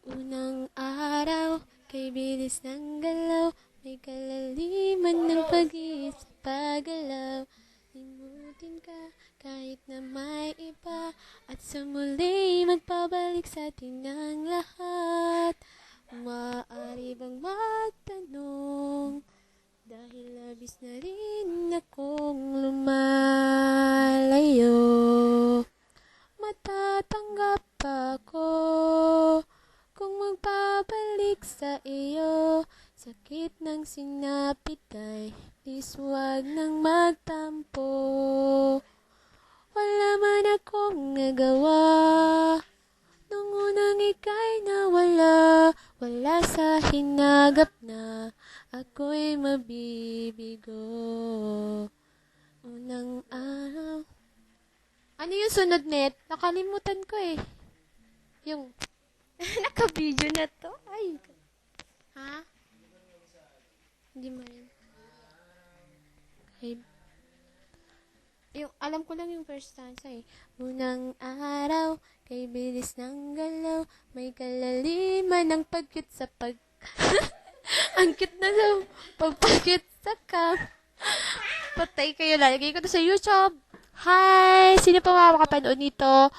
Unang araw, kay bilis ng galaw, may kalaliman ng pag-iisip pagalaw. Limutin ka kahit na may iba, at sa muli magpabalik sa atin ang lahat. Maaari bang magtanong, dahil labis na rin akong lumalayo, matatanggap ako kung magpabalik sa iyo. Sakit ng sinapit ay please huwag nang magtampo. Wala man akong nagawa nung unang ika'y nawala. Wala sa hinagap na ako'y mabibigo. Unang araw. Ano yung sunod, net? Nakalimutan ko eh. Yung naka-video na to. Ay. Ha? Hindi mo rin. Okay. Yung, alam ko lang yung first stanza eh. Unang araw, kay bilis ng galaw, may kalaliman ng pagkit sa ang cute na daw. Pagpakit sa cam. Patay kayo. Lalagay ko to sa YouTube. Hi! Sino pa makakapanood nito?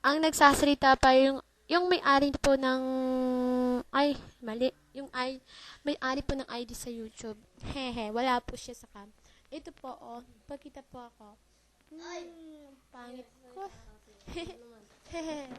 Ang nagsasalita pa yung may-ari po ng... Ay, mali. May-ari po ng ID sa YouTube. Hehe, wala po siya sa cam. Ito po, oh. Pagkita po ako. Pangit ko. Hehe.